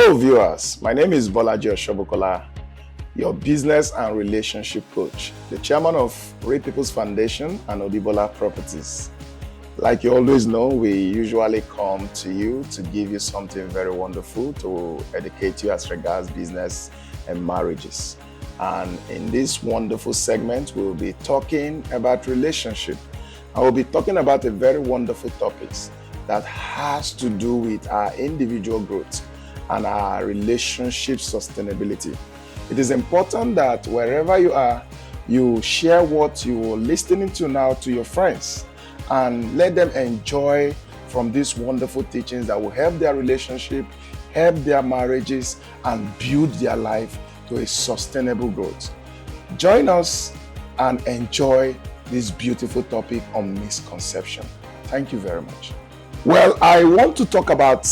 Hello viewers, my name is Bolaji Oshobukola, your business and relationship coach, the chairman of Real People's Foundation and Odibola Properties. Like you always know, we usually come to you to give you something very wonderful to educate you as regards business and marriages. And in this wonderful segment, we'll be talking about relationship. I will be talking about a very wonderful topics that has to do with our individual growth and our relationship sustainability. It is important that wherever you are, you share what you're listening to now to your friends and let them enjoy from these wonderful teachings that will help their relationship, help their marriages, and build their life to a sustainable growth. Join us and enjoy this beautiful topic on misconception. Thank you very much. Well, I want to talk about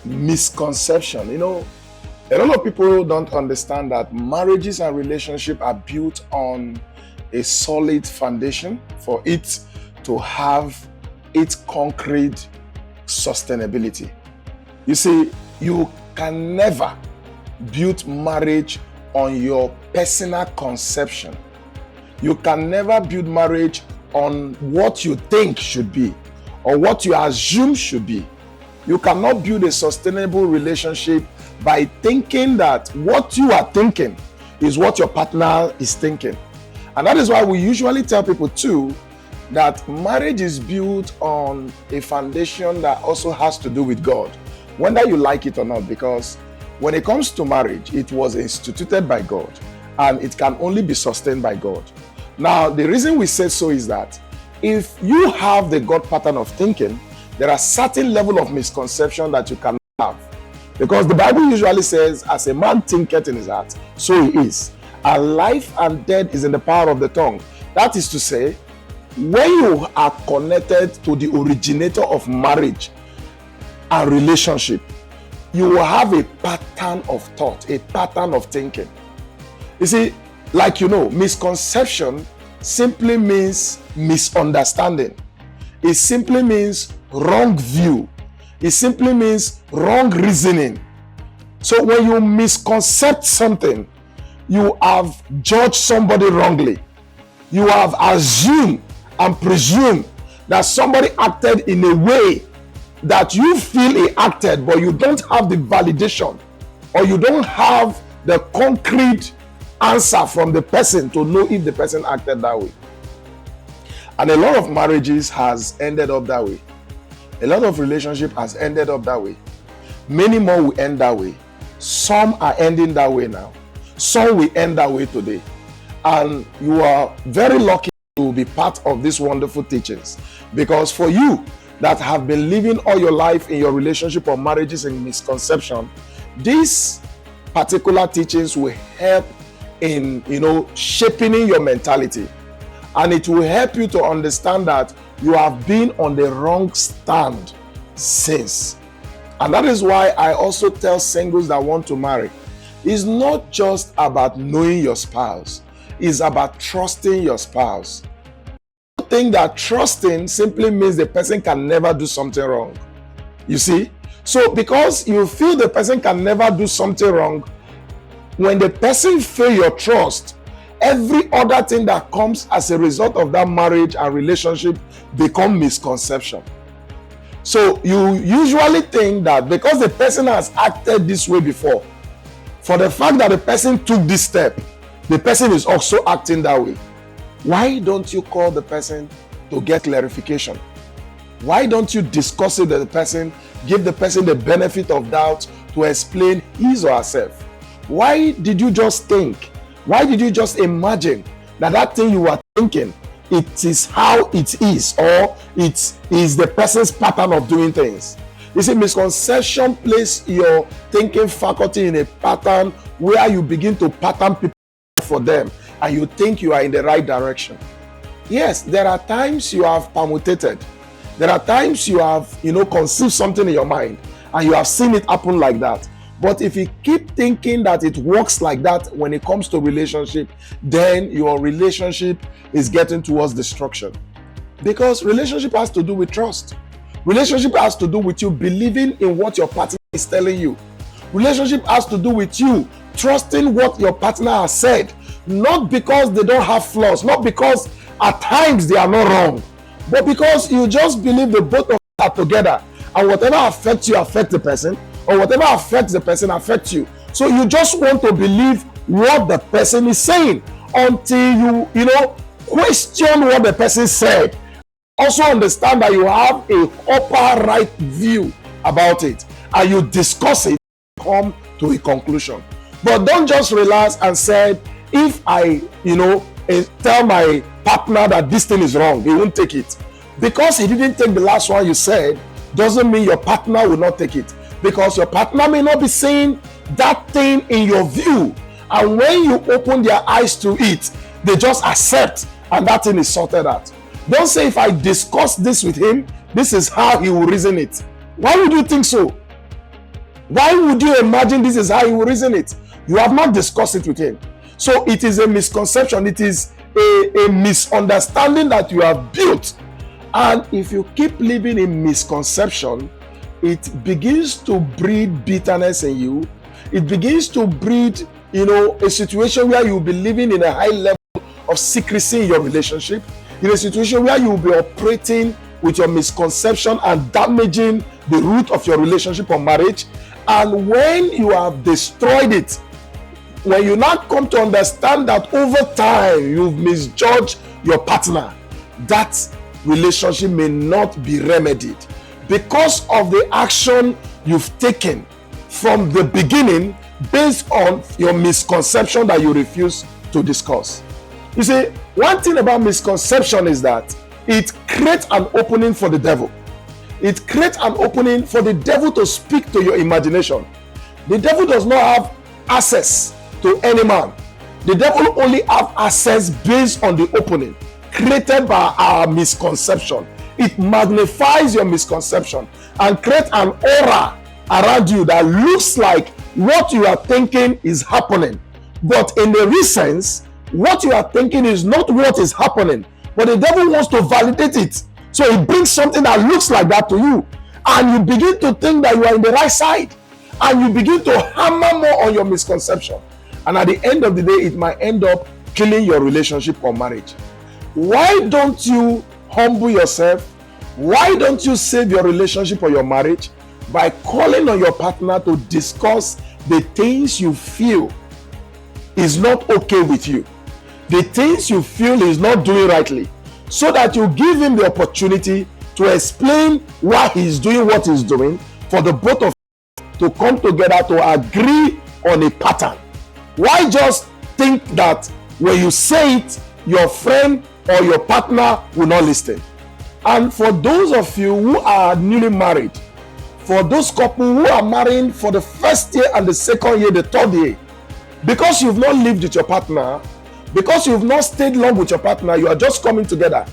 misconception. You know, a lot of people don't understand that marriages and relationships are built on a solid foundation for it to have its concrete sustainability. You see, you can never build marriage on your personal conception. You can never build marriage on what you think should be or what you assume should be. You cannot build a sustainable relationship by thinking that what you are thinking is what your partner is thinking. And that is why we usually tell people too that marriage is built on a foundation that also has to do with God, whether you like it or not, because when it comes to marriage, it was instituted by God and it can only be sustained by God. Now, the reason we say so is that if you have the God pattern of thinking, there are certain level of misconception that you cannot have. Because the Bible usually says, as a man thinketh in his heart, so he is. And life and death is in the power of the tongue. That is to say, when you are connected to the originator of marriage and relationship, you will have a pattern of thought, a pattern of thinking. You see, like you know, misconception simply means misunderstanding. It simply means wrong view. It simply means wrong reasoning. So when you misconcept something, you have judged somebody wrongly. You have assumed and presumed that somebody acted in a way that you feel he acted, but you don't have the validation or you don't have the concrete answer from the person to know if the person acted that way. And a lot of marriages has ended up that way. A lot of relationship has ended up that way. Many more will end that way. Some are ending that way now. Some will end that way today. And you are very lucky to be part of these wonderful teachings, because for you that have been living all your life in your relationship or marriages in misconception, these particular teachings will help in, shaping your mentality. And it will help you to understand that you have been on the wrong stand since. And that is why I also tell singles that want to marry, it's not just about knowing your spouse, it's about trusting your spouse. Don't think that trusting simply means the person can never do something wrong. You see? So because you feel the person can never do something wrong, when the person fails your trust, every other thing that comes as a result of that marriage and relationship become misconception. So you usually think that because the person has acted this way before, for the fact that the person took this step, the person is also acting that way. Why don't you call the person to get clarification? Why don't you discuss it with the person, give the person the benefit of doubt to explain his or herself? Why did you just think? Why did you just imagine that thing you were thinking, it is how it is, or it is the person's pattern of doing things? You see, misconception places your thinking faculty in a pattern where you begin to pattern people for them and you think you are in the right direction. Yes, there are times you have permutated. There are times you have, conceived something in your mind and you have seen it happen like that. But if you keep thinking that it works like that when it comes to relationship, then your relationship is getting towards destruction. Because relationship has to do with trust. Relationship has to do with you believing in what your partner is telling you. Relationship has to do with you trusting what your partner has said, not because they don't have flaws, not because at times they are not wrong, but because you just believe the both of you are together, and whatever affects you affects the person, or whatever affects the person affects you. So you just want to believe what the person is saying until you question what the person said. Also understand that you have a upper right view about it, and you discuss it, come to a conclusion. But don't just relax and say, if I tell my partner that this thing is wrong, he won't take it. Because he didn't take the last one you said doesn't mean your partner will not take it, because your partner may not be saying that thing in your view, and when you open their eyes to it, they just accept, and that thing is sorted out. Don't say, if I discuss this with him, this is how he will reason it. Why would you think so? Why would you imagine this is how he will reason it? You have not discussed it with him. So it is a misconception. It is a misunderstanding that you have built. And if you keep living in misconception, it begins to breed bitterness in you. It begins to breed, a situation where you'll be living in a high level of secrecy in your relationship, in a situation where you will be operating with your misconception and damaging the root of your relationship or marriage. And when you have destroyed it, when you now come to understand that over time you've misjudged your partner, that relationship may not be remedied because of the action you've taken from the beginning based on your misconception that you refuse to discuss. You see, one thing about misconception is that it creates an opening for the devil. It creates an opening for the devil to speak to your imagination. The devil does not have access to any man. The devil only have access based on the opening created by our misconception. It magnifies your misconception and creates an aura around you that looks like what you are thinking is happening. But in the real sense, what you are thinking is not what is happening, but the devil wants to validate it. So he brings something that looks like that to you, and you begin to think that you are in the right side, and you begin to hammer more on your misconception. And at the end of the day, it might end up killing your relationship or marriage. Why don't you humble yourself? Why don't you save your relationship or your marriage by calling on your partner to discuss the things you feel is not okay with you, the things you feel is not doing rightly, so that you give him the opportunity to explain why he's doing what he's doing, for the both of you to come together to agree on a pattern. Why just think that when you say it, your friend or your partner will not listen? And for those of you who are newly married, for those couples who are marrying for the first year and the second year, the third year, because you've not lived with your partner, because you've not stayed long with your partner, you are just coming together,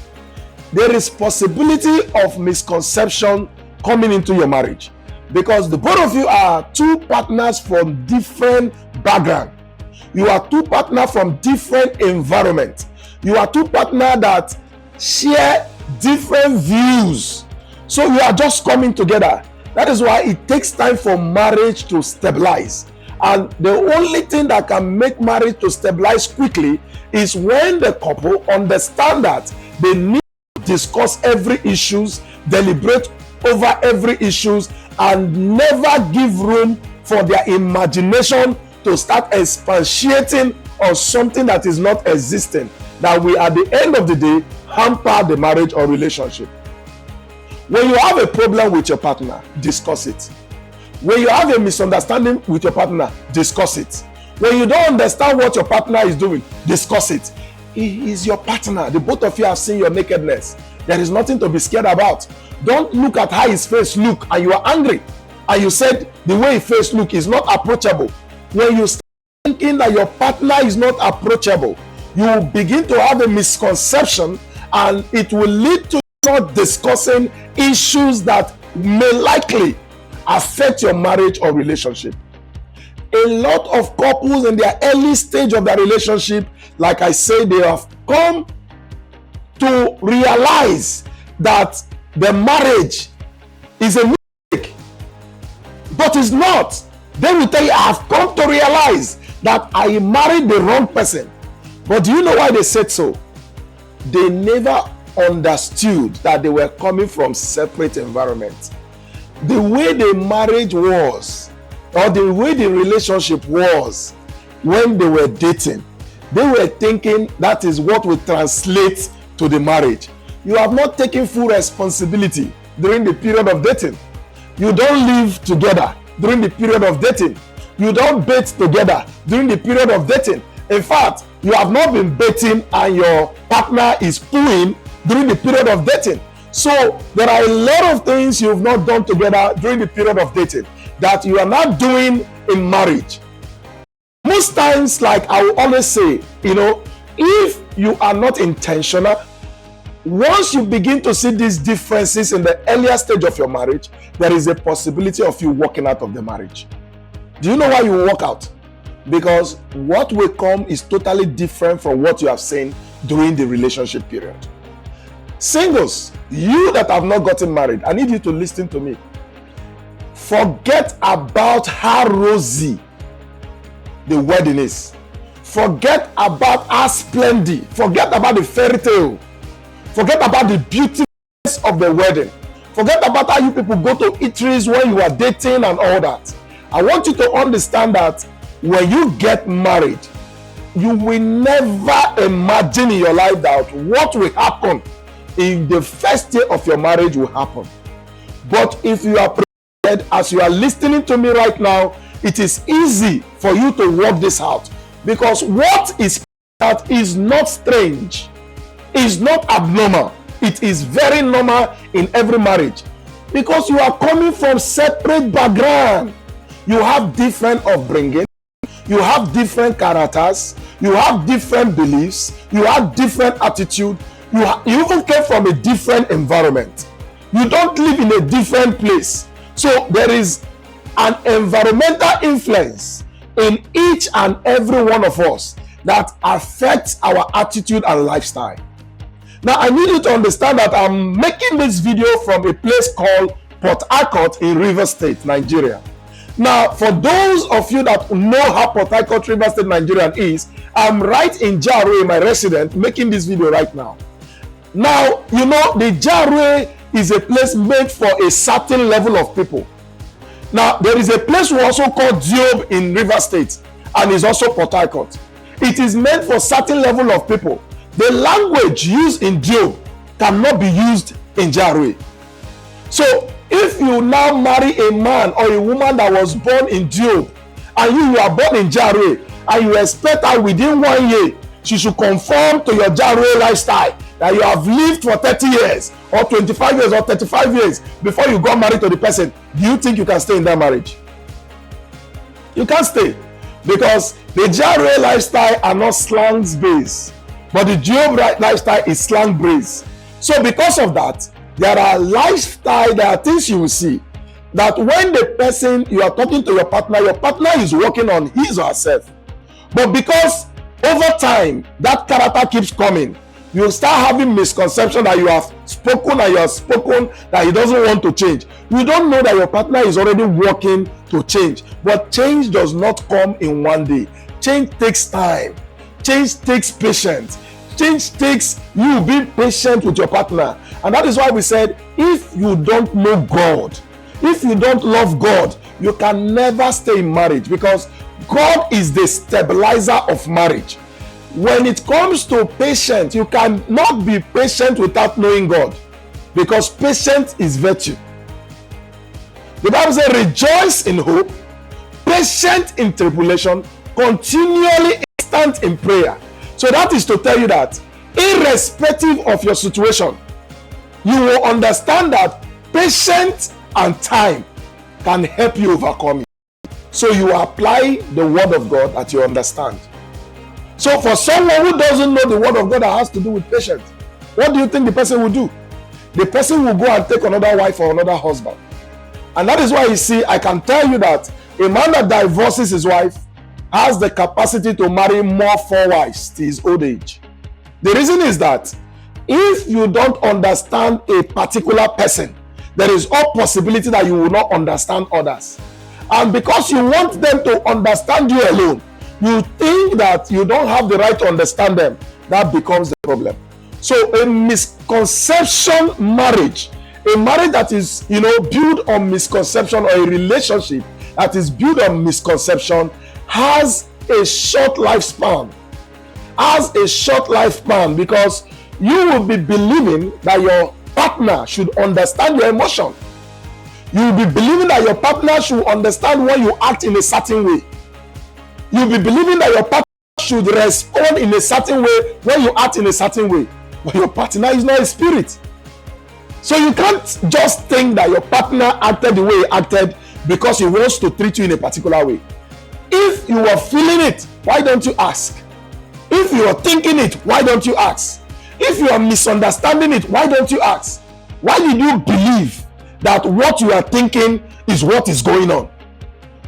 there is possibility of misconception coming into your marriage, because the both of you are two partners from different background. You are two partners from different environment. You are two partners that share different views. So you are just coming together. That is why it takes time for marriage to stabilize. And the only thing that can make marriage to stabilize quickly is when the couple understand that they need to discuss every issues, deliberate over every issues, and never give room for their imagination to start expatiating on something that is not existing, that will at the end of the day hamper the marriage or relationship. When you have a problem with your partner, discuss it. When you have a misunderstanding with your partner, discuss it. When you don't understand what your partner is doing, discuss it. He is your partner. The both of you have seen your nakedness. There is nothing to be scared about. Don't look at how his face look and you are angry, and you said the way his face look is not approachable. When you start thinking that your partner is not approachable, you will begin to have a misconception, and it will lead to not discussing issues that may likely affect your marriage or relationship. A lot of couples in their early stage of their relationship, like I say, they have come to realize that the marriage is a mistake, but it's not. They will tell you, I have come to realize that I married the wrong person. But do you know why they said so? They never understood that they were coming from separate environments. The way the marriage was, or the way the relationship was when they were dating, they were thinking that is what will translate to the marriage. You have not taken full responsibility during the period of dating. You don't live together during the period of dating. You don't date together during the period of dating. In fact, you have not been dating and your partner is pooing during the period of dating. So there are a lot of things you've not done together during the period of dating that you are not doing in marriage. Most times, like I will always say, if you are not intentional, once you begin to see these differences in the earlier stage of your marriage, there is a possibility of you walking out of the marriage. Do you know why you walk out? Because what will come is totally different from what you have seen during the relationship period. Singles, you that have not gotten married, I need you to listen to me. Forget about how rosy the wedding is. Forget about how splendid. Forget about the fairy tale. Forget about the beautiness of the wedding. Forget about how you people go to eateries when you are dating and all that. I want you to understand that when you get married, you will never imagine in your life that what will happen in the first year of your marriage will happen. But if you are prepared, as you are listening to me right now, it is easy for you to work this out, because what is that is not strange, is not abnormal. It is very normal in every marriage, because you are coming from separate background. You have different upbringing, you have different characters, you have different beliefs, you have different attitude, you even came from a different environment. You don't live in a different place. So there is an environmental influence in each and every one of us that affects our attitude and lifestyle. Now, I need you to understand that I'm making this video from a place called Port Harcourt in Rivers State, Nigeria. Now, for those of you that know how Port Harcourt, Rivers State, Nigeria is, I'm right in Jarwe, my resident, making this video right now. Now, the Jarwe is a place made for a certain level of people. Now, there is a place we also call Diob in Rivers State, and is also Port Harcourt. It is meant for certain level of people. The language used in Diob cannot be used in Jarwe. So, if you now marry a man or a woman that was born in Diob, and you are born in Jarwe, and you expect her within 1 year, she should conform to your Jarwe lifestyle that you have lived for 30 years, or 25 years, or 35 years before you got married to the person, do you think you can stay in that marriage? You can't stay, because the Jarwe lifestyle are not slangs based, but the Diob lifestyle is slang based. So because of that, there are things you will see that when the person you are talking to your partner is working on his or herself. But because over time that character keeps coming, you start having misconception that you have spoken that he doesn't want to change. You don't know that your partner is already working to change. But change does not come in one day. Change takes time. Change takes patience. Change takes you being patient with your partner. And that is why we said, if you don't know God, if you don't love God, you can never stay in marriage, because God is the stabilizer of marriage. When it comes to patience, you cannot be patient without knowing God, because patience is virtue. The Bible says, rejoice in hope, patient in tribulation, continually instant in prayer. So that is to tell you that irrespective of your situation, you will understand that patience and time can help you overcome it. So you apply the word of God that you understand. So for someone who doesn't know the word of God that has to do with patience, what do you think the person will do? The person will go and take another wife or another husband. And that is why you see, I can tell you that a man that divorces his wife has the capacity to marry more 4 wives till his old age. The reason is that if you don't understand a particular person, there is all possibility that you will not understand others. And because you want them to understand you alone, you think that you don't have the right to understand them. That becomes the problem. So a misconception marriage, a marriage that is, built on misconception, or a relationship that is built on misconception, has a short lifespan. Because you will be believing that your partner should understand your emotion. You will be believing that your partner should understand when you act in a certain way. You will be believing that your partner should respond in a certain way when you act in a certain way. But your partner is not a spirit. So you can't just think that your partner acted the way he acted because he wants to treat you in a particular way. If you are feeling it, why don't you ask? If you are thinking it, why don't you ask? If you are misunderstanding it, why don't you ask? Why did you believe that what you are thinking is what is going on?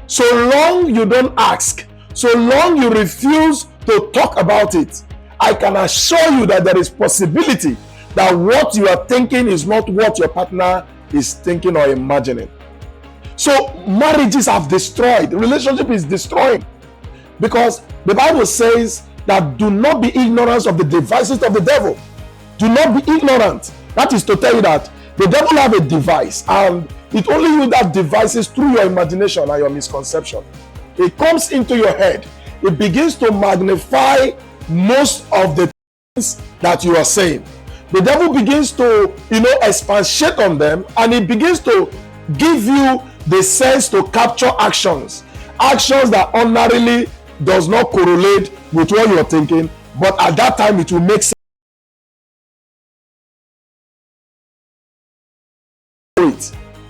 So long you don't ask, so long you refuse to talk about it, I can assure you that there is possibility that what you are thinking is not what your partner is thinking or imagining. So marriages have destroyed, relationship is destroying, because the Bible says that do not be ignorant of the devices of the devil. Do not be ignorant. That is to tell you that the devil have a device, and it only use that devices through your imagination and your misconception. It comes into your head. It begins to magnify most of the things that you are saying. The devil begins to, expatiate on them, and it begins to give you the sense to capture actions that ordinarily does not correlate with what you are thinking, but at that time it will make sense.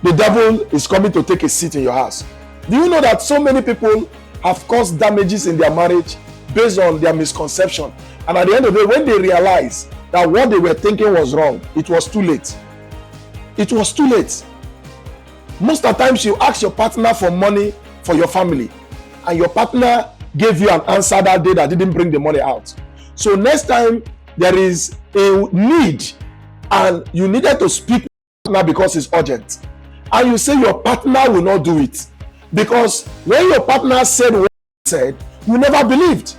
The devil is coming to take a seat in your house. Do you know that so many people have caused damages in their marriage based on their misconception? And at the end of the day, when they realize that what they were thinking was wrong, it was too late. It was too late. Most of the times you ask your partner for money for your family, and your partner gave you an answer that day that didn't bring the money out. So next time there is a need and you needed to speak with your partner because it's urgent, and you say your partner will not do it, because when your partner said what he said, you never believed.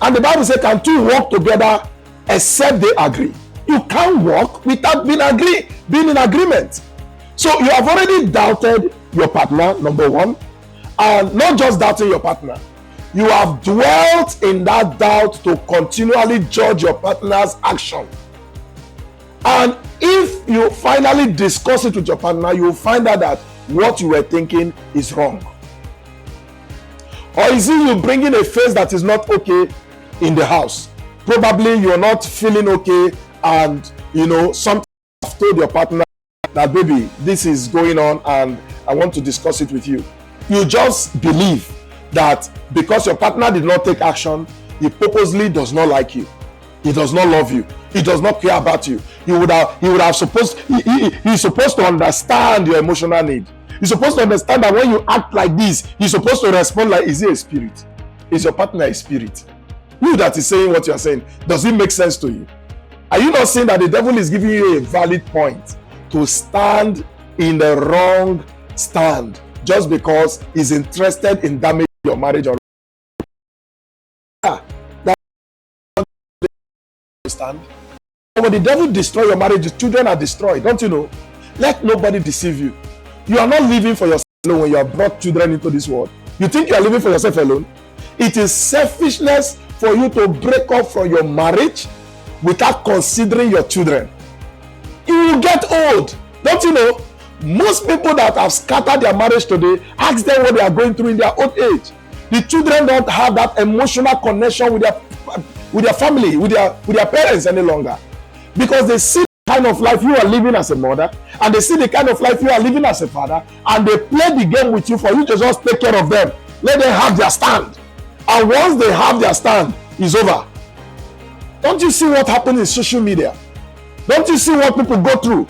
And the Bible says, can two walk together except they agree? You can't walk without being in agreement. So you have already doubted your partner, number one, and not just doubting your partner. You have dwelt in that doubt to continually judge your partner's action. And if you finally discuss it with your partner, you will find out that what you were thinking is wrong. Or is it you bringing a face that is not okay in the house? Probably you're not feeling okay, and something you've told your partner that, baby, this is going on and I want to discuss it with you. You just believe that because your partner did not take action, he purposely does not like you. He does not love you. He does not care about you. He's supposed to understand your emotional need. He's supposed to understand that when you act like this, he's supposed to respond like, is he a spirit? Is your partner a spirit? You that is saying what you are saying, does it make sense to you? Are you not saying that the devil is giving you a valid point to stand in the wrong stand just because he's interested in damaging your marriage? Or stand. When the devil destroys your marriage, the children are destroyed. Don't you know? Let nobody deceive you. You are not living for yourself alone when you have brought children into this world. You think you are living for yourself alone? It is selfishness for you to break up from your marriage without considering your children. You will get old. Don't you know? Most people that have scattered their marriage today, ask them what they are going through in their old age. The children don't have that emotional connection with their family, with their parents any longer, because they see the kind of life you are living as a mother, and they see the kind of life you are living as a father, and they play the game with you for you to just take care of them. Let them have their stand, and once they have their stand, it's over. Don't you see what happens in social media? Don't you see what people go through?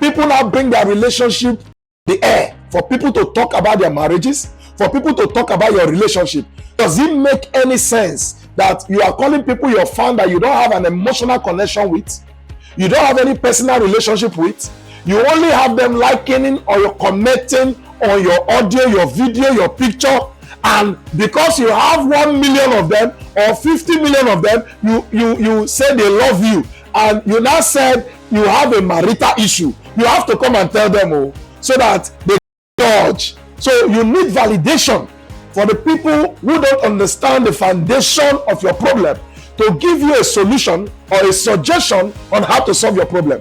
People now bring their relationship in the air for people to talk about their marriages, for people to talk about your relationship. Does it make any sense that you are calling people your fan that you don't have an emotional connection with, you don't have any personal relationship with, you only have them likening or you're commenting on your audio, your video, your picture, and because you have 1 million of them or 50 million of them, you say they love you, and you now said you have a marital issue. You have to come and tell them, oh, so that they judge. So you need validation for the people who don't understand the foundation of your problem to give you a solution or a suggestion on how to solve your problem.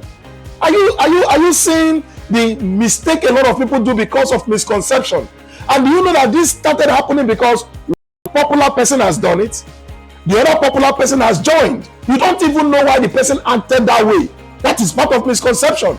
Are you seeing the mistake a lot of people do because of misconception? And do you know that this started happening because a popular person has done it? The other popular person has joined. You don't even know why the person acted that way. That is part of misconception.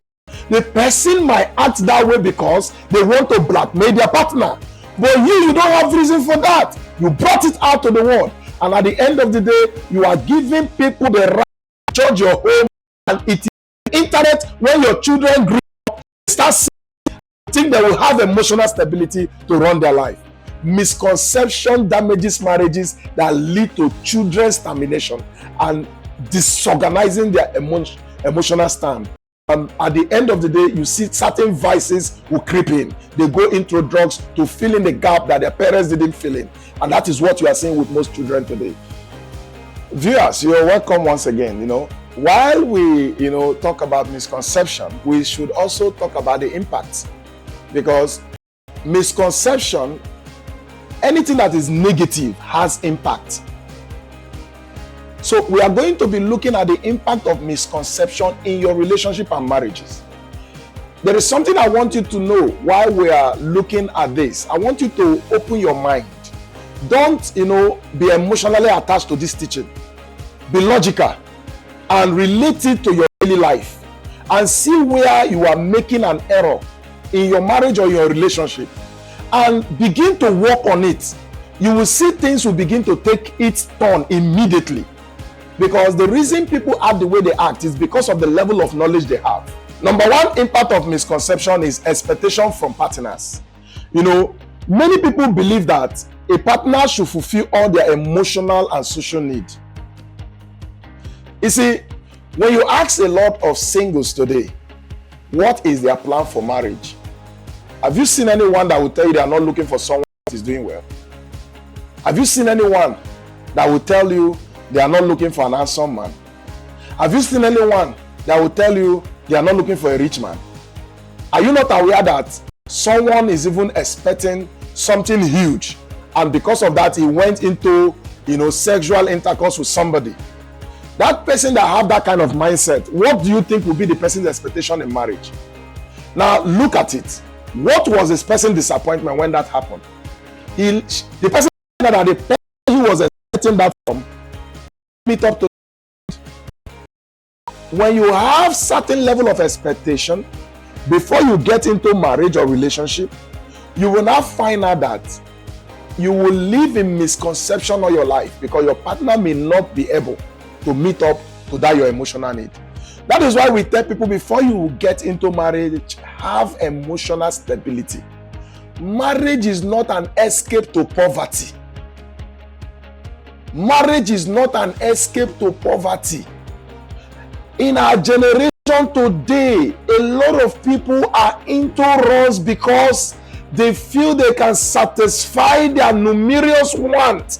The person might act that way because they want to blackmail their partner. But you don't have reason for that. You brought it out to the world. And at the end of the day, you are giving people the right to judge your home. And it is the internet when your children grow up, they start seeing, think they will have emotional stability to run their life. Misconception damages marriages that lead to children's termination and disorganizing their emotional stand. At the end of the day, you see certain vices will creep in. They go into drugs to fill in the gap that their parents didn't fill in. And that is what you are seeing with most children today. Viewers, you're welcome once again. While we talk about misconception, we should also talk about the impacts. Because misconception, anything that is negative has impact. So we are going to be looking at the impact of misconception in your relationship and marriages. There is something I want you to know while we are looking at this. I want you to open your mind. Don't, be emotionally attached to this teaching. Be logical and relate it to your daily life and see where you are making an error in your marriage or your relationship and begin to work on it. You will see things will begin to take its turn immediately. Because the reason people act the way they act is because of the level of knowledge they have. Number one impact of misconception is expectation from partners. Many people believe that a partner should fulfill all their emotional and social needs. You see, when you ask a lot of singles today, what is their plan for marriage? Have you seen anyone that will tell you they are not looking for someone that is doing well? Have you seen anyone that will tell you they are not looking for an handsome man? Have you seen anyone that will tell you they are not looking for a rich man? Are you not aware that someone is even expecting something huge, and because of that he went into sexual intercourse with somebody? That person that have that kind of mindset, what do you think will be the person's expectation in marriage? Now look at it. What was this person's disappointment when that happened? The person that the person he was expecting that from meet up to. When you have certain level of expectation before you get into marriage or relationship, you will now find out that you will live in misconception all your life because your partner may not be able to meet up to that your emotional need. That is why we tell people before you get into marriage, have emotional stability. Marriage is not an escape to poverty. Marriage is not an escape to poverty. In our generation today, a lot of people are into runs because they feel they can satisfy their numerous wants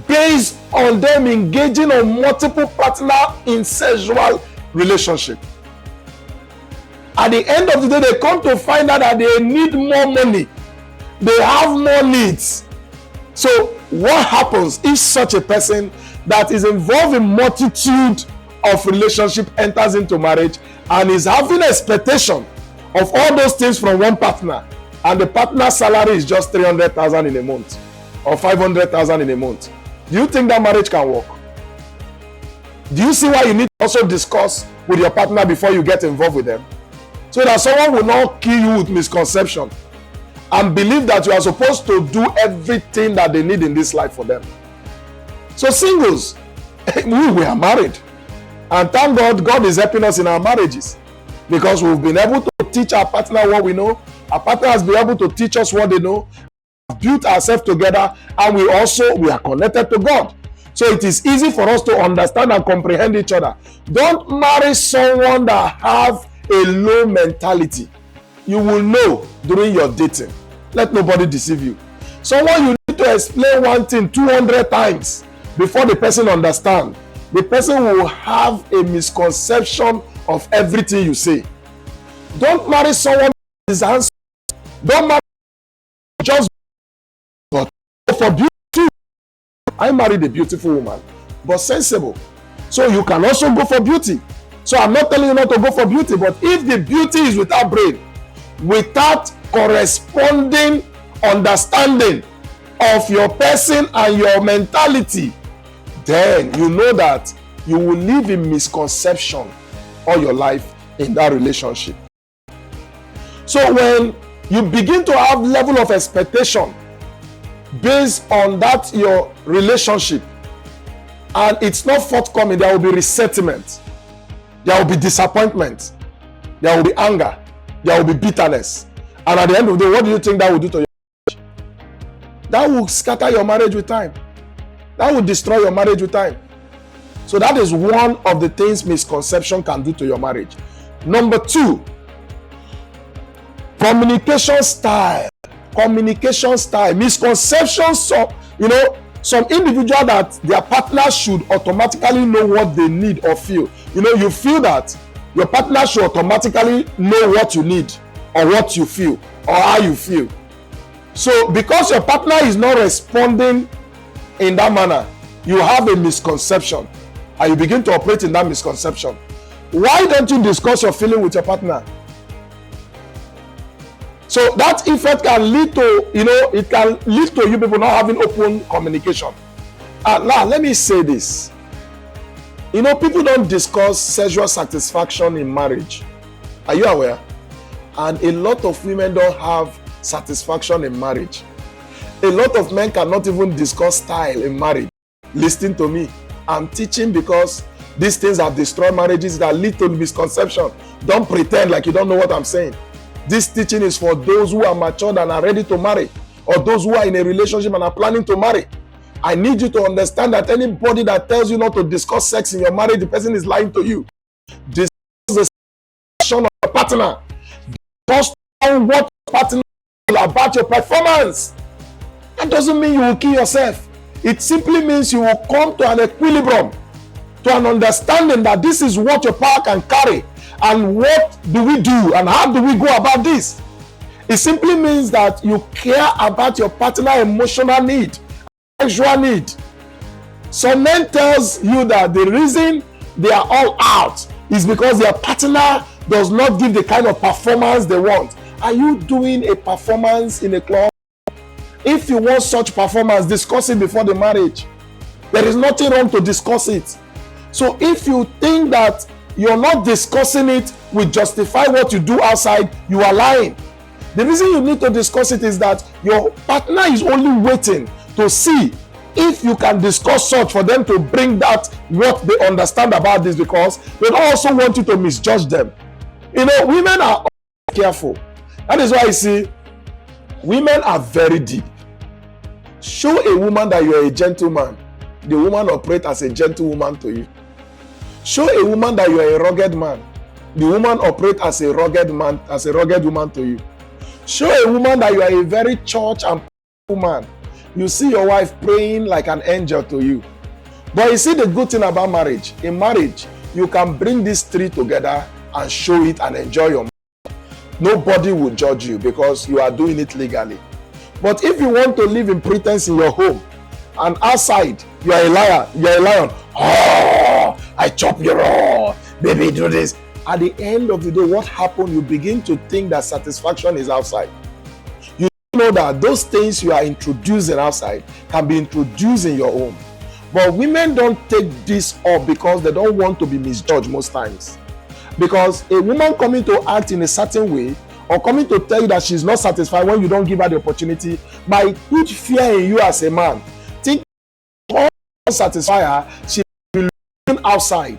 based on them engaging on multiple partners in sexual relationship. At the end of the day, they come to find out that they need more money. They have more needs. So what happens if such a person that is involved in multitude of relationship enters into marriage and is having expectation of all those things from one partner, and the partner's salary is just 300,000 in a month or 500,000 in a month? Do you think that marriage can work? Do you see why you need to also discuss with your partner before you get involved with them? So that someone will not kill you with misconception and believe that you are supposed to do everything that they need in this life for them. So singles, we are married. And thank God, God is helping us in our marriages because we've been able to teach our partner what we know. Our partner has been able to teach us what they know. We've built ourselves together, and we are connected to God. So it is easy for us to understand and comprehend each other. Don't marry someone that have a low mentality. you will know during your dating. Let nobody deceive you. Someone you need to explain one thing 200 times before the person understand. The person will have a misconception of everything you say. Don't marry someone who is handsome. Don't marry just for beauty. I married a beautiful woman, but sensible. So you can also go for beauty. So I'm not telling you not to go for beauty, but if the beauty is without brain, without corresponding understanding of your person and your mentality, then you know that you will live in misconception all your life in that relationship. So when you begin to have level of expectation based on that your relationship and it's not forthcoming, there will be resentment, there will be disappointment, there will be anger, there will be bitterness, and at the end of the day, what do you think that will do to your marriage? That will scatter your marriage with time. That will destroy your marriage with time. So that is one of the things misconception can do to your marriage. Number 2, communication style. Communication style. Misconceptions, some individual that their partner should automatically know what they need or feel. You feel that your partner should automatically know what you need or what you feel or how you feel. So because your partner is not responding in that manner, you have a misconception and you begin to operate in that misconception. Why don't you discuss your feeling with your partner? So that effect can lead to, it can lead to you people not having open communication. Now, let me say this. People don't discuss sexual satisfaction in marriage. Are you aware? And a lot of women don't have satisfaction in marriage. A lot of men cannot even discuss style in marriage. Listen to me. I'm teaching because these things have destroyed marriages that lead to misconception. Don't pretend like you don't know what I'm saying. This teaching is for those who are matured and are ready to marry, or those who are in a relationship and are planning to marry. I need you to understand that anybody that tells you not to discuss sex in your marriage, the person is lying to you. Discuss the situation of your partner. Discuss what your partner will about your performance. That doesn't mean you will kill yourself. It simply means you will come to an equilibrium, to an understanding that this is what your power can carry. And what do we do and how do we go about this? It simply means that you care about your partner's emotional need, sexual need. Some men tells you that the reason they are all out is because their partner does not give the kind of performance they want. Are you doing a performance in a club? If you want such performance, discuss it before the marriage. There is nothing wrong to discuss it. So if you think that you're not discussing it will justify what you do outside, you are lying. The reason you need to discuss it is that your partner is only waiting to see if you can discuss such for them to bring that what they understand about this, because they don't also want you to misjudge them. Women are careful. That is why you see women are very deep. Show a woman that you are a gentleman, the woman operates as a gentlewoman to you. Show a woman that you are a rugged man, the woman operates as a rugged man, as a rugged woman to you. Show a woman that you are a very church and woman. You see your wife praying like an angel to you. But you see the good thing about marriage. In marriage, you can bring these three together and show it and enjoy your marriage. Nobody will judge you because you are doing it legally. But if you want to live in pretense in your home and outside, you are a liar, you are a lion. Oh, I chop you raw. Baby, do this. At the end of the day, what happened? You begin to think that satisfaction is outside. You know that those things you are introducing outside can be introduced in your home. But women don't take this up because they don't want to be misjudged most times. Because a woman coming to act in a certain way or coming to tell you that she's not satisfied when you don't give her the opportunity might put fear in you as a man. Think satisfy her, she will be looking outside.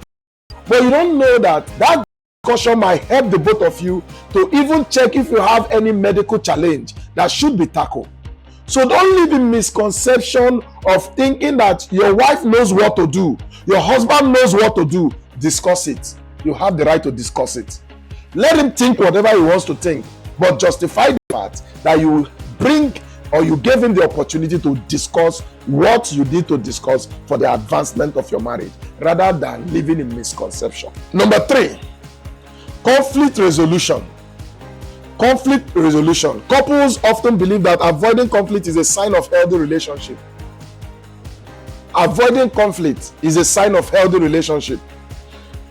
But you don't know that discussion might help the both of you to even check if you have any medical challenge that should be tackled. So don't live in misconception of thinking that your wife knows what to do, your husband knows what to do. Discuss it. You have the right to discuss it. Let him think whatever he wants to think. but justify the fact that you bring or you gave him the opportunity to discuss what you need to discuss for the advancement of your marriage, rather than living in misconception. Number 3, conflict resolution. Conflict resolution. Couples often believe that avoiding conflict is a sign of healthy relationship. Avoiding conflict is a sign of healthy relationship.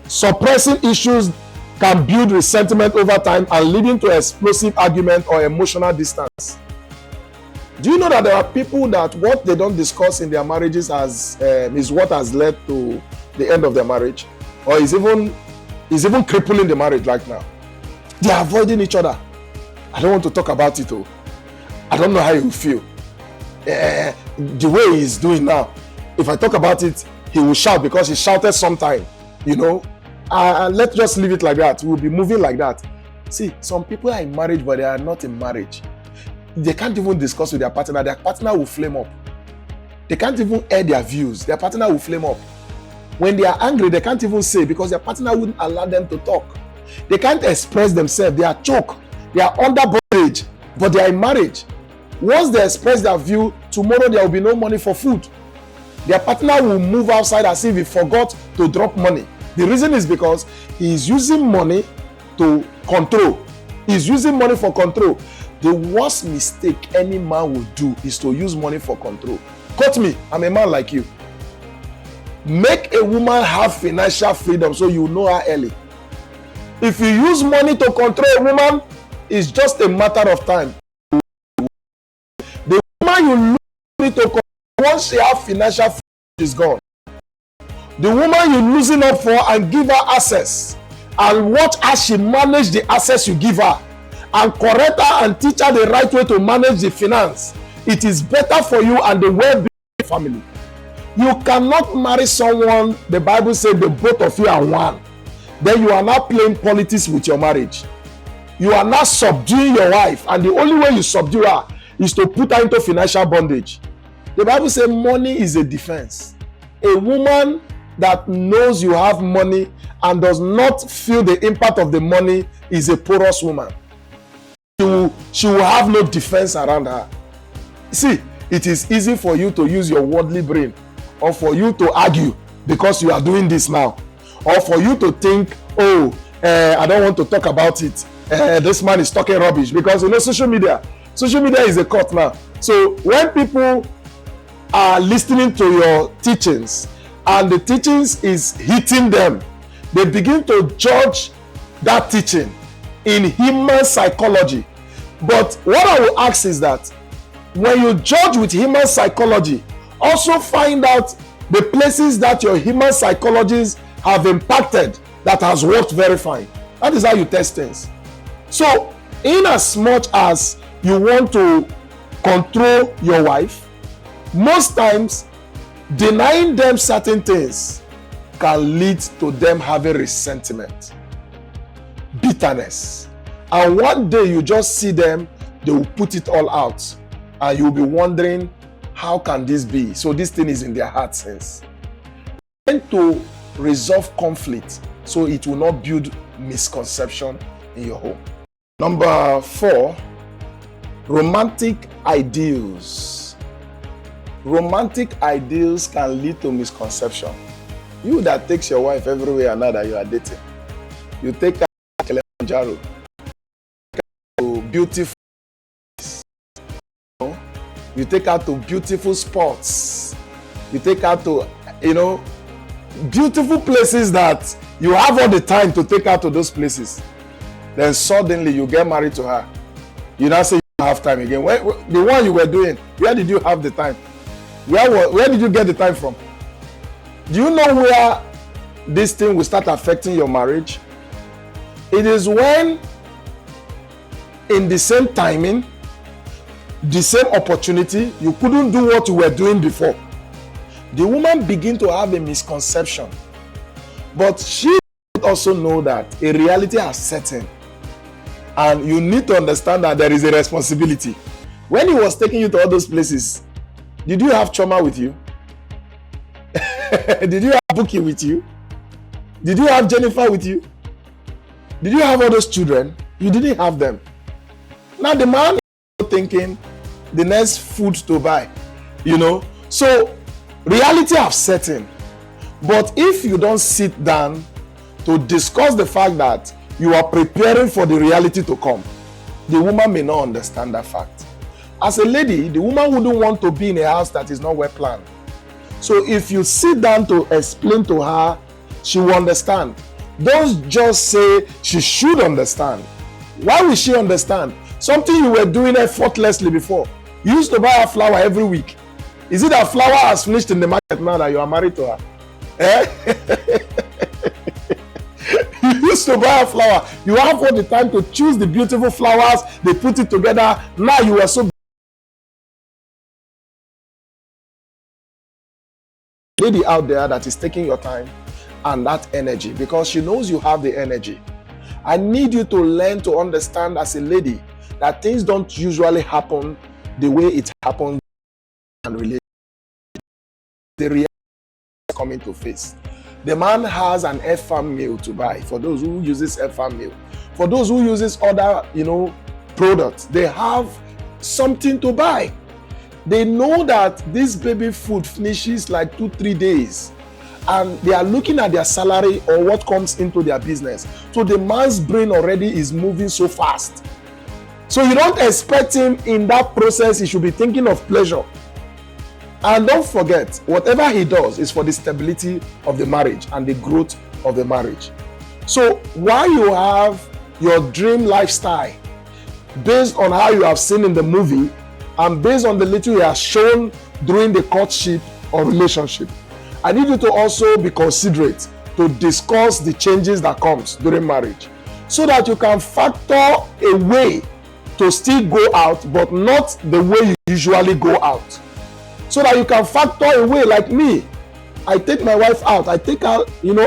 Suppressing issues can build resentment over time and leading to explosive argument or emotional distance. Do you know that there are people that what they don't discuss in their marriages is what has led to the end of their marriage, or is even crippling the marriage right now? They are avoiding each other. I don't want to talk about it. I don't know how you feel. The way he's doing now, if I talk about it, he will shout because he shouted sometime. Let's just leave it like that. We'll be moving like that. See, some people are in marriage, but they are not in marriage. They can't even discuss with their partner. Their partner will flame up. They can't even air their views. Their partner will flame up. When they are angry, they can't even say because their partner wouldn't allow them to talk. They can't express themselves. They are choked. They are under bondage, but they are in marriage. Once they express their view, tomorrow there will be no money for food. Their partner will move outside as if he forgot to drop money. The reason is because he is using money to control. He's using money for control. The worst mistake any man will do is to use money for control. Quote me, I'm a man like you. Make a woman have financial freedom so you know her early. If you use money to control a woman, it's just a matter of time. The woman you lose money to control, once she has financial freedom, is gone. The woman you're losing up for and give her access, and watch as she manage the access you give her, and correct her and teach her the right way to manage the finance. It is better for you and the well-being of the family. You cannot marry someone, the Bible says the both of you are one. Then you are not playing politics with your marriage. You are not subduing your wife, and the only way you subdue her is to put her into financial bondage. The Bible says money is a defense. A woman that knows you have money and does not feel the impact of the money is a porous woman. She will have no defense around her. See, it is easy for you to use your worldly brain, or for you to argue because you are doing this now, or for you to think, I don't want to talk about it. This man is talking rubbish, because social media is a court now. So when people are listening to your teachings and the teachings is hitting them, they begin to judge that teaching in human psychology. But what I will ask is that when you judge with human psychology, also find out the places that your human psychologists have impacted that has worked very fine. That is how you test things. So in as much as you want to control your wife, most times denying them certain things can lead to them having resentment, bitterness, and one day you just see them, they will put it all out, and you'll be wondering, how can this be? So this thing is in their heart since. Learn to resolve conflict so it will not build misconception in your home. Number 4, romantic ideals. Romantic ideals can lead to misconception. You that takes your wife everywhere now that you are dating, you take her to Kilimanjaro, to beautiful, you take her to beautiful spots, you take her to beautiful places that you have all the time to take her to those places. Then suddenly you get married to her. You now say you don't have time again. The one you were doing, where did you have the time? Where did you get the time from? Do you know where this thing will start affecting your marriage? It is when in the same timing, the same opportunity, you couldn't do what you were doing before. The woman begin to have a misconception. But she also know that a reality has set in. And you need to understand that there is a responsibility. When he was taking you to all those places, did you have Choma with you? Did you have Buki with you? Did you have Jennifer with you? Did you have all those children? You didn't have them. Now the man is thinking the next food to buy, So reality have set in. But if you don't sit down to discuss the fact that you are preparing for the reality to come, the woman may not understand that fact. As a lady, the woman wouldn't want to be in a house that is not well planned. So if you sit down to explain to her, she will understand. Don't just say she should understand. Why will she understand? Something you were doing effortlessly before. You used to buy her flower every week. Is it that flower has finished in the market now that you are married to her? You used to buy a flower. You have all the time to choose the beautiful flowers. They put it together. Now you are so lady out there that is taking your time and that energy because she knows you have the energy. I need you to learn to understand as a lady that things don't usually happen the way it happens and relate. The reality is coming to face. The man has an F-farm meal to buy for those who uses F-farm meal. For those who uses other, products, they have something to buy. They know that this baby food finishes like 2-3 days and they are looking at their salary or what comes into their business. So the man's brain already is moving so fast. So you don't expect him in that process, he should be thinking of pleasure. And don't forget, whatever he does is for the stability of the marriage and the growth of the marriage. So while you have your dream lifestyle based on how you have seen in the movie and based on the little he has shown during the courtship or relationship, I need you to also be considerate to discuss the changes that comes during marriage so that you can factor a way to still go out but not the way you usually go out. So that you can factor a way like me. I take my wife out. I take her,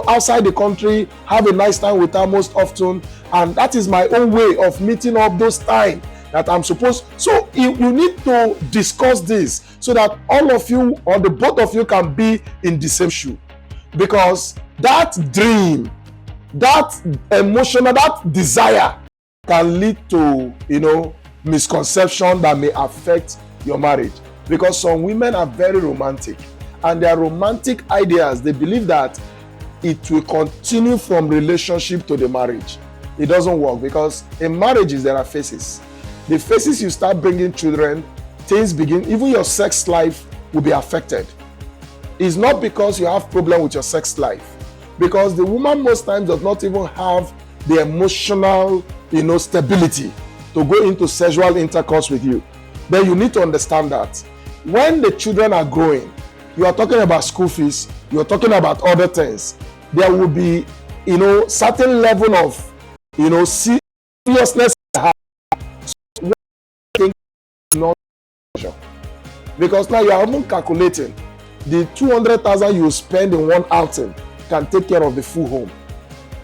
outside the country, have a nice time with her most often. And that is my own way of meeting up those times that I'm supposed. So you need to discuss this so that all of you or the both of you can be in the same shoe. Because that dream, that emotional, that desire can lead to, misconception that may affect your marriage. Because some women are very romantic and their romantic ideas, they believe that it will continue from relationship to the marriage. It doesn't work because in marriages there are phases. The phases you start bringing children, things begin, even your sex life will be affected. It's not because you have problem with your sex life, because the woman most times does not even have the emotional, stability to go into sexual intercourse with you. Then you need to understand that when the children are growing, you are talking about school fees, you are talking about other things. There will be, certain level of, seriousness. Because now you are even calculating the 200,000 you spend in one outing can take care of the full home.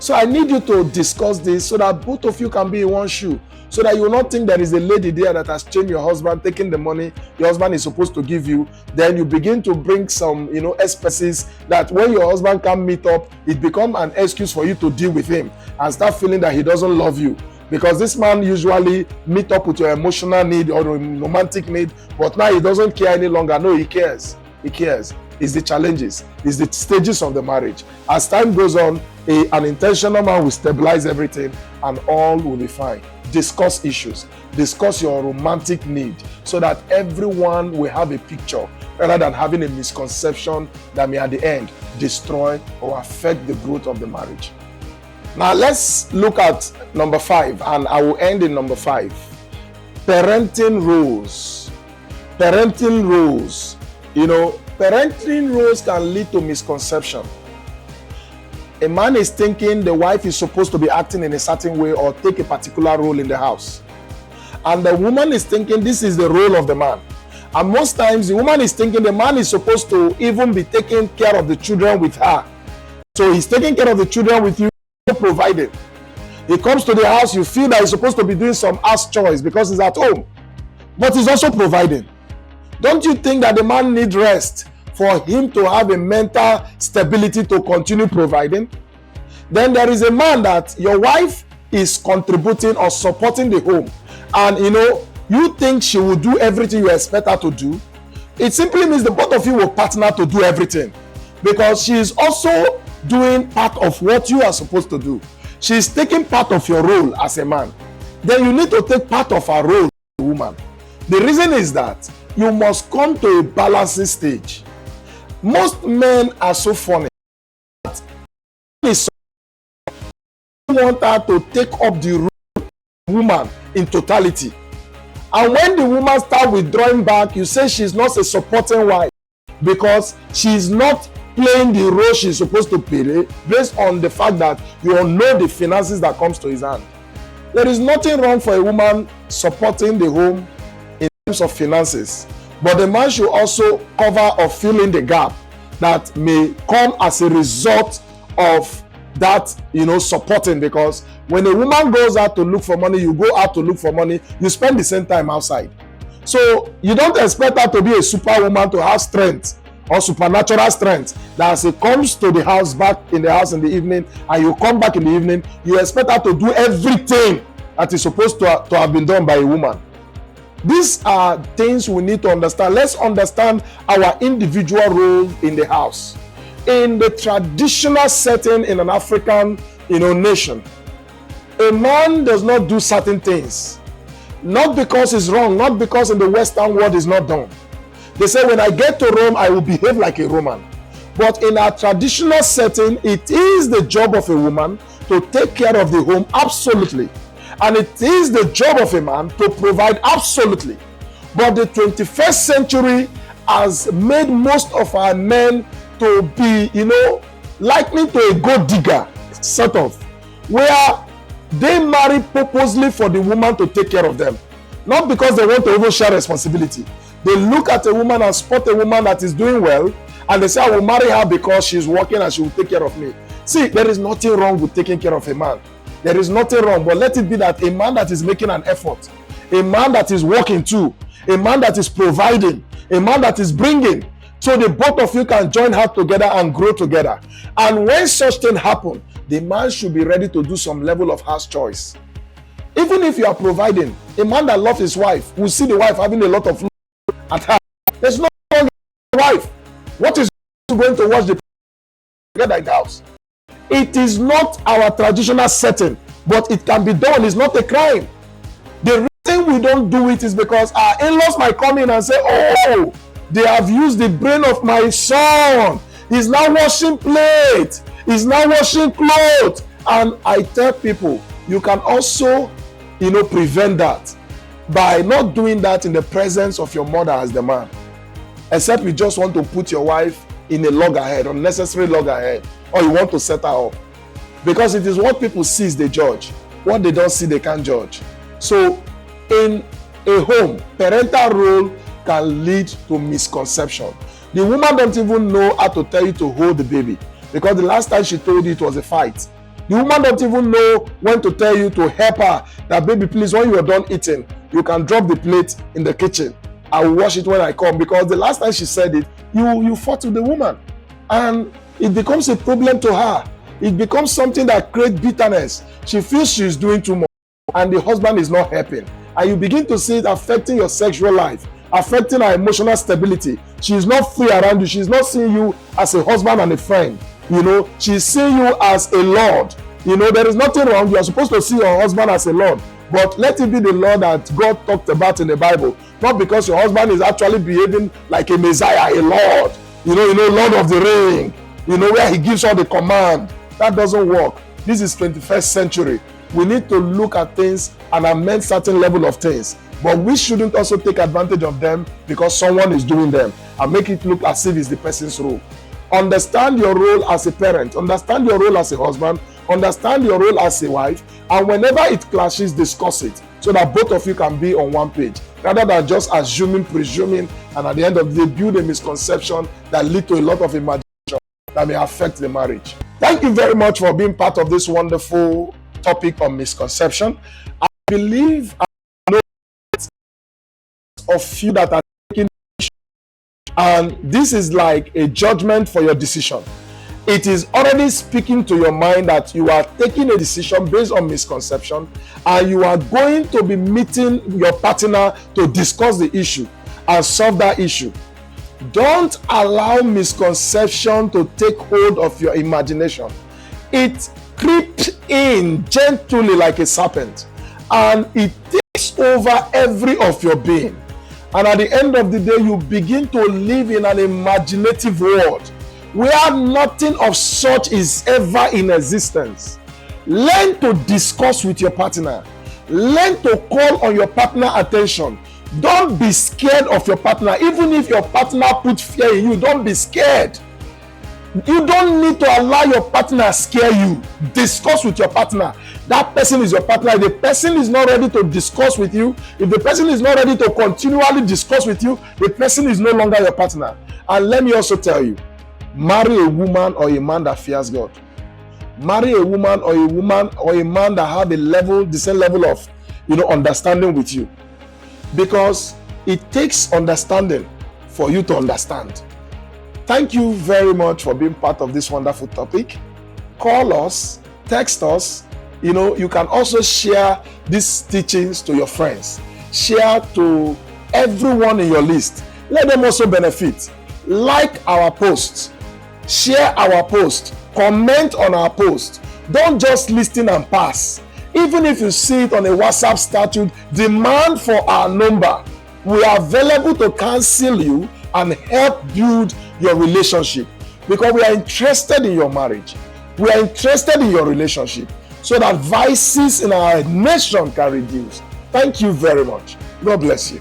So I need you to discuss this so that both of you can be in one shoe. So that you will not think there is a lady there that has changed your husband, taking the money your husband is supposed to give you. Then you begin to bring some, expenses that when your husband can't meet up, it becomes an excuse for you to deal with him and start feeling that he doesn't love you. Because this man usually meet up with your emotional need or romantic need, but now he doesn't care any longer. No, he cares. He cares. It's the challenges. It's the stages of the marriage. As time goes on, an intentional man will stabilize everything and all will be fine. Discuss issues, discuss your romantic need so that everyone will have a picture rather than having a misconception that may at the end destroy or affect the growth of the marriage. Now let's look at number 5 and I will end in number 5. Parenting roles. Parenting roles. Parenting roles can lead to misconception. A man is thinking the wife is supposed to be acting in a certain way or take a particular role in the house. And the woman is thinking this is the role of the man. And most times the woman is thinking the man is supposed to even be taking care of the children with her. So he's taking care of the children with you, providing. He comes to the house, you feel that he's supposed to be doing some house chores because he's at home. But he's also providing. Don't you think that the man needs rest for him to have a mental stability to continue providing? Then there is a man that your wife is contributing or supporting the home and you think she will do everything you expect her to do, it simply means the both of you will partner to do everything, because she is also doing part of what you are supposed to do. She is taking part of your role as a man. Then you need to take part of her role as a woman. The reason is that you must come to a balancing stage. Most men are so funny that want her to take up the role of the woman in totality. And when the woman starts withdrawing back, you say she's not a supporting wife because she's not playing the role she's supposed to play based on the fact that you all know the finances that comes to his hand. There is nothing wrong for a woman supporting the home in terms of finances, but the man should also cover or fill in the gap that may come as a result of that, supporting. Because when a woman goes out to look for money, you go out to look for money, you spend the same time outside. So you don't expect her to be a superwoman, to have strength or supernatural strength, that as it comes to the house, back in the house in the evening, and you come back in the evening, you expect her to do everything that is supposed to have been done by a woman. These are things we need to understand. Let's understand our individual role in the house. In the traditional setting in an African, nation, a man does not do certain things. Not because it's wrong, not because in the Western world it's not done. They say, when I get to Rome, I will behave like a Roman. But in our traditional setting, it is the job of a woman to take care of the home, absolutely. And it is the job of a man to provide, absolutely. But the 21st century has made most of our men to be, likened to a gold digger, sort of, where they marry purposely for the woman to take care of them. Not because they want to even share responsibility. They look at a woman and spot a woman that is doing well, and they say, I will marry her because she's working and she will take care of me. See, there is nothing wrong with taking care of a man. There is nothing wrong, but let it be that a man that is making an effort, a man that is working too, a man that is providing, a man that is bringing, so the both of you can join hands together and grow together. And when such thing happen, the man should be ready to do some level of house choice. Even if you are providing, a man that loves his wife will see the wife having a lot of love at her. There's no wrong with the wife. What is going to watch the together in the house? It is not our traditional setting, but it can be done. It's not a crime. The reason we don't do it is because our in-laws might come in and say, oh, they have used the brain of my son. He's now washing plates. He's now washing clothes. And I tell people, you can also, prevent that by not doing that in the presence of your mother as the man. Except you just want to put your wife in a loggerhead, unnecessary loggerhead, or you want to set her up. Because it is what people see they judge. What they don't see, they can't judge. So in a home, parental role can lead to misconception. The woman don't even know how to tell you to hold the baby, because the last time she told you it was a fight. The woman don't even know when to tell you to help her that, baby, please, when you are done eating, you can drop the plate in the kitchen. I will wash it when I come. Because the last time she said it, you fought with the woman, and it becomes a problem to her. It becomes something that creates bitterness. She feels she's doing too much, and the husband is not helping. And you begin to see it affecting your sexual life, affecting her emotional stability. She's not free around you. She's not seeing you as a husband and a friend. She's seeing you as a lord. There is nothing wrong. You are supposed to see your husband as a lord, but let it be the Lord that God talked about in the Bible. Not because your husband is actually behaving like a Messiah, a Lord. Lord of the Ring. Where he gives all the command. That doesn't work. This is 21st century. We need to look at things and amend certain level of things. But we shouldn't also take advantage of them because someone is doing them and make it look as if it's the person's role. Understand your role as a parent. Understand your role as a husband. Understand your role as a wife. And whenever it clashes, discuss it so that both of you can be on one page, rather than just assuming, presuming, and at the end of the day, build a misconception that lead to a lot of imagination that may affect the marriage. Thank you very much for being part of this wonderful topic on misconception. I believe I know of you that are taking, and this is like a judgment for your decision. it is already speaking to your mind that you are taking a decision based on misconception, and you are going to be meeting your partner to discuss the issue and solve that issue. Don't allow misconception to take hold of your imagination. It creeps in gently like a serpent, and it takes over every of your being. And at the end of the day, you begin to live in an imaginative world where nothing of such is ever in existence. Learn to discuss with your partner. Learn to call on your partner attention. Don't be scared of your partner. Even if your partner puts fear in you, don't be scared. You don't need to allow your partner scare you. Discuss with your partner. That person is your partner. If the person is not ready to discuss with you, if the person is not ready to continually discuss with you, the person is no longer your partner. And let me also tell you, marry a woman or a man that fears God. Marry a woman or a man that have the same level of understanding with you. Because it takes understanding for you to understand. Thank you very much for being part of this wonderful topic. Call us, text us. You can also share these teachings to your friends. Share to everyone in your list. Let them also benefit. Like our posts. Share our post. Comment on our post. Don't just listen and pass. Even if you see it on a WhatsApp status, demand for our number. We are available to counsel you and help build your relationship, because we are interested in your marriage. We are interested in your relationship, so that vices in our nation can reduce. Thank you very much. God bless you.